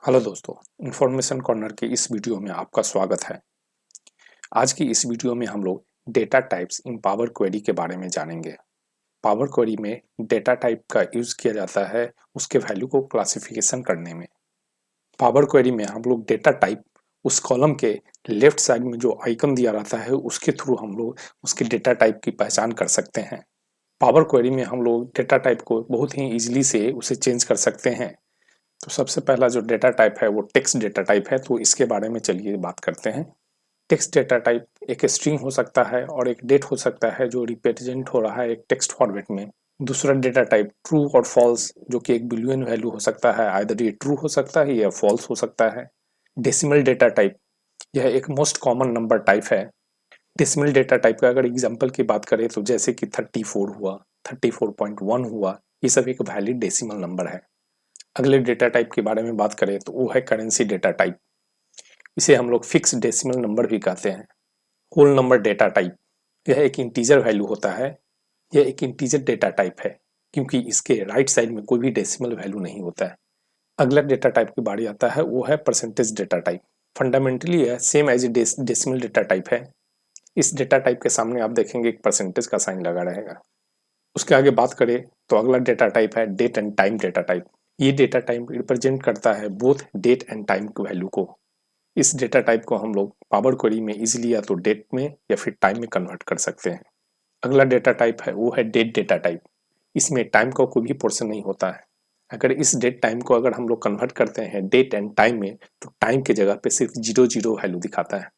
Hello दोस्तों, information corner के इस वीडियो में आपका स्वागत है। आज की इस वीडियो में हम लोग data types in power query के बारे में जानेंगे। पावर क्वेरी में डेटा टाइप का यूज किया जाता है उसके वैल्यू को क्लासिफिकेशन करने में। पावर क्वेरी में हम लोग डेटा टाइप उस कॉलम के लेफ्ट साइड में जो आइकन दिया रहता है उसके थ्रू हम लोग उसके डेटा टाइप की पहचान कर सकते हैं। पावर क्वेरी में हम लोग डेटा टाइप को बहुत ही इजीली से उसे चेंज कर सकते हैं। तो सबसे पहला जो डेटा टाइप है वो टेक्स्ट डेटा टाइप है, तो इसके बारे में चलिए बात करते हैं। टेक्स्ट डेटा टाइप एक स्ट्रिंग हो सकता है और एक डेट हो सकता है जो रिप्रेजेंट हो रहा है एक टेक्स्ट फॉर्मेट में। दूसरा डेटा टाइप ट्रू और फॉल्स, जो कि एक बुलियन वैल्यू हो सकता है, आइदर ये ट्रू हो सकता है या फॉल्स हो सकता है। डेसिमल डेटा टाइप, यह एक मोस्ट कॉमन नंबर टाइप है। डेसिमल डेटा टाइप का अगर एग्जांपल की बात करें तो जैसे कि 34 हुआ, 34.1 हुआ, ये सब एक वैलिड डेसिमल नंबर है। अगले डेटा टाइप के बारे में बात करें तो वो है करेंसी डेटा टाइप। इसे हम लोग फिक्स डेसिमल नंबर भी कहते हैं। होल नंबर डेटा टाइप, यह एक इंटीजर वैल्यू होता है। यह एक इंटीजर डेटा टाइप है क्योंकि इसके राइट साइड में कोई भी डेसिमल वैल्यू नहीं होता है। अगला डेटा टाइप की बारी आता है वो है परसेंटेज डेटा टाइप। फंडामेंटली यह same as a decimal data type है। इस डेटा टाइप के सामने आप देखेंगे एक परसेंटेज का साइन लगा रहेगा। उसके आगे बात करें तो अगला डेटा टाइप है date and time data type. ये डेटा टाइप रिप्रेजेंट करता है बोथ डेट एंड टाइम की वैल्यू को। इस डेटा टाइप को हम लोग पावर क्वेरी में इजीली या तो डेट में या फिर टाइम में कन्वर्ट कर सकते हैं। अगला डेटा टाइप है वो है डेट डेटा टाइप। इसमें टाइम का कोई भी पोर्शन नहीं होता है। अगर इस डेट टाइम को अगर हम लोग कन्वर्ट करते हैं डेट एंड टाइम में तो टाइम के जगह पे सिर्फ 00 वैल्यू दिखाता है।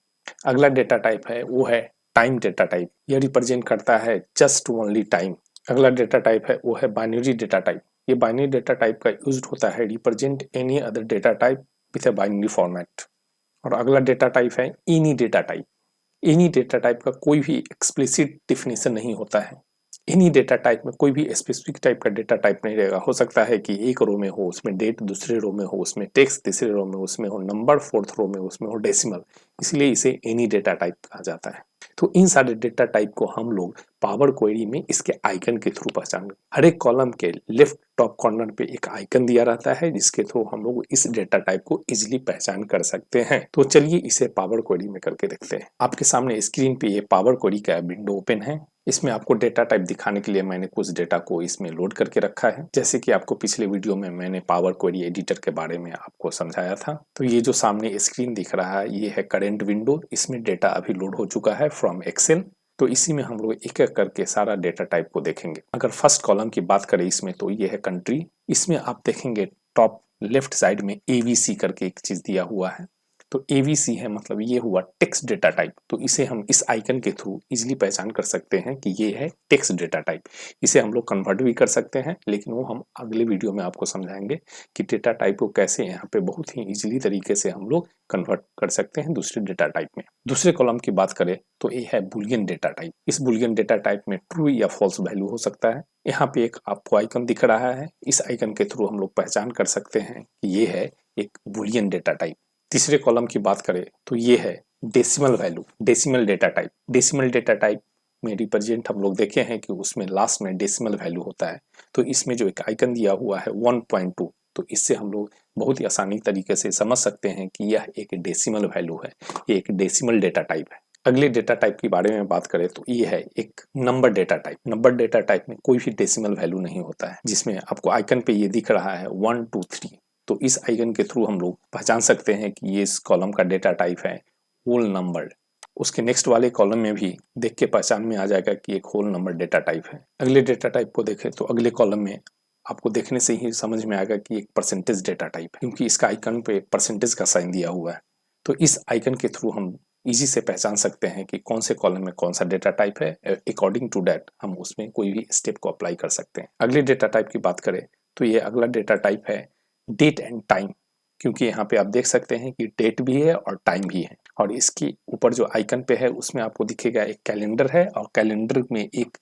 अगला डेटा टाइप है वो है टाइम डेटा टाइप। यह रिप्रेजेंट करता है जस्ट ओनली टाइम। अगला डेटा टाइप है वो है बाइनरी डेटा टाइप। ये बाइनरी डेटा टाइप का यूज होता है represent any other data type with a binary format. और अगला डेटा टाइप है any data type. Any data type का कोई भी एक्सप्लिसिट डिफिनेशन नहीं होता है। एनी डेटा टाइप में कोई भी स्पेसिफिक टाइप का डेटा टाइप नहीं रहेगा। हो सकता है कि एक रो में हो उसमें डेट, दूसरे रो में हो उसमें टेक्स्ट, तीसरे रो में उसमें हो नंबर, फोर्थ रो में उसमें हो डेसिमल, इसलिए इसे एनी डेटा टाइप कहा जाता है। तो इन सारे डेटा टाइप को हम लोग पावर क्वेरी में इसके आइकन के थ्रू पहचान, हर एक कॉलम के लेफ्ट टॉप कॉर्नर पे एक आइकन दिया रहता है जिसके थ्रू हम लोग इस डेटा टाइप को इजिली पहचान कर सकते हैं। तो चलिए इसे पावर क्वेरी में करके देखते हैं। आपके सामने स्क्रीन पे ये पावर क्वेरी का विंडो ओपन है। इसमें आपको डेटा टाइप दिखाने के लिए मैंने कुछ डेटा को इसमें लोड करके रखा है। जैसे कि आपको पिछले वीडियो में मैंने पावर क्वेरी एडिटर के बारे में आपको समझाया था। तो ये जो सामने स्क्रीन दिख रहा है ये है करंट विंडो। इसमें डेटा अभी लोड हो चुका है फ्रॉम एक्सेल। तो इसी में हम लोग एक एक करके सारा डेटा टाइप को देखेंगे। अगर फर्स्ट कॉलम की बात करें इसमें तो ये है कंट्री। इसमें आप देखेंगे टॉप लेफ्ट साइड में एवीसी करके एक चीज दिया हुआ है। तो एवीसी है मतलब ये हुआ टेक्स्ट डेटा टाइप। तो इसे हम इस आइकन के थ्रू इजिली पहचान कर सकते हैं कि ये है टेक्स्ट डेटा टाइप। इसे हम लोग कन्वर्ट भी कर सकते हैं लेकिन वो हम अगले वीडियो में आपको समझाएंगे कि डेटा टाइप को कैसे यहाँ पे बहुत ही इजिली तरीके से हम लोग कन्वर्ट कर सकते हैं दूसरे डेटा टाइप में। दूसरे कॉलम की बात करें तो ये है बुलियन डेटा टाइप। इस बुलियन डेटा टाइप में ट्रू या फॉल्स वैल्यू हो सकता है। यहाँ पे एक आपको आइकन दिख रहा है। इस आइकन के थ्रू हम लोग पहचान कर सकते हैं कि ये है एक बुलियन डेटा टाइप। तीसरे कॉलम की बात करें तो ये है decimal value, decimal data type. Decimal data type में रिप्रेजेंट हम लोग देखे हैं कि उसमें लास्ट में डेसिमल वैल्यू होता है। तो इसमें जो एक आइकन दिया हुआ है 1.2, तो इससे हम लोग बहुत ही आसानी तरीके से समझ सकते हैं कि यह एक डेसिमल वैल्यू है, ये एक डेसिमल डेटा टाइप है। अगले डेटा टाइप के बारे में बात करें तो ये है एक number data type. Number data type में कोई भी डेसिमल वैल्यू नहीं होता है, जिसमें आपको आइकन पे ये दिख रहा है 1 2 3। तो इस आइकन के थ्रू हम लोग पहचान सकते हैं कि ये इस कॉलम का डेटा टाइप है होल नंबर। उसके नेक्स्ट वाले कॉलम में भी देख के पहचान में आ जाएगा कि एक होल नंबर डेटा टाइप है। अगले डेटा टाइप को देखें तो अगले कॉलम में आपको देखने से ही समझ में आएगा कि एक परसेंटेज डेटा टाइप है क्योंकि इसका आइकन पे परसेंटेज का साइन दिया हुआ है। तो इस आइकन के थ्रू हम इजी से पहचान सकते हैं कि कौन से कॉलम में कौन सा डेटा टाइप है। अकॉर्डिंग टू दैट हम उसमें कोई भी स्टेप को अप्लाई कर सकते हैं। अगले डेटा टाइप की बात करें तो ये अगला डेटा टाइप है डेट एंड टाइम, क्योंकि यहाँ पे आप देख सकते हैं कि डेट भी है और टाइम भी है। और इसके ऊपर जो आइकन पे है उसमें आपको दिखेगा एक कैलेंडर है और कैलेंडर में एक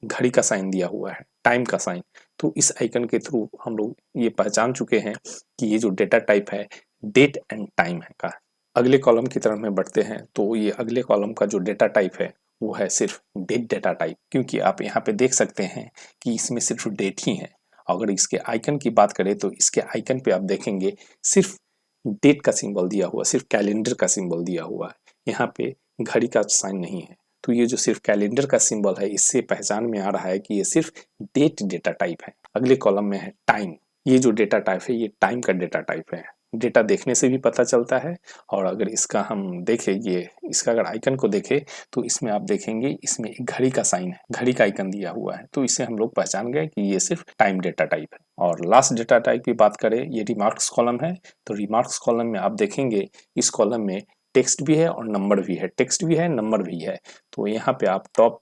घड़ी का साइन दिया हुआ है, टाइम का साइन। तो इस आइकन के थ्रू हम लोग ये पहचान चुके हैं कि ये जो डेटा टाइप है डेट एंड टाइम है का। अगले कॉलम की तरफ में बढ़ते हैं तो ये अगले कॉलम का जो डेटा टाइप है वो है सिर्फ डेट डेटा टाइप, क्योंकि आप यहाँ पे देख सकते हैं कि इसमें सिर्फ डेट ही है। अगर इसके आइकन की बात करें तो इसके आइकन पे आप देखेंगे सिर्फ डेट का सिंबल दिया हुआ, सिर्फ कैलेंडर का सिंबल दिया हुआ है, यहाँ पे घड़ी का साइन नहीं है। तो ये जो सिर्फ कैलेंडर का सिंबल है, इससे पहचान में आ रहा है कि ये सिर्फ डेट डेटा टाइप है। अगले कॉलम में है टाइम। ये जो डेटा टाइप है ये टाइम का डेटा टाइप है। डेटा देखने से भी पता चलता है, और अगर इसका हम देखें, ये इसका अगर आइकन को देखें तो इसमें आप देखेंगे इसमें एक घड़ी का साइन है, घड़ी का आइकन दिया हुआ है। तो इससे हम लोग पहचान गए कि ये सिर्फ टाइम डेटा टाइप है। और लास्ट डेटा टाइप की बात करें, ये रिमार्क्स कॉलम है। तो रिमार्क्स कॉलम में आप देखेंगे इस कॉलम में टेक्स्ट भी है और नंबर भी है, टेक्स्ट भी है, नंबर भी है। तो यहाँ पे आप टॉप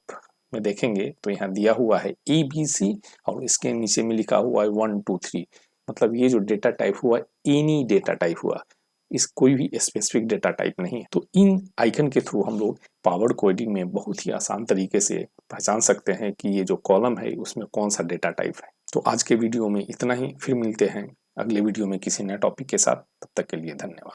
में देखेंगे तो यहाँ दिया हुआ है ABC और इसके नीचे में लिखा हुआ है 1 2 3। मतलब ये जो डेटा टाइप हुआ एनी डेटा टाइप हुआ, इस कोई भी स्पेसिफिक डेटा टाइप नहीं है। तो इन आइकन के थ्रू हम लोग पावर क्वेरी में बहुत ही आसान तरीके से पहचान सकते हैं कि ये जो कॉलम है उसमें कौन सा डेटा टाइप है। तो आज के वीडियो में इतना ही, फिर मिलते हैं अगले वीडियो में किसी नए टॉपिक के साथ। तब तक के लिए धन्यवाद।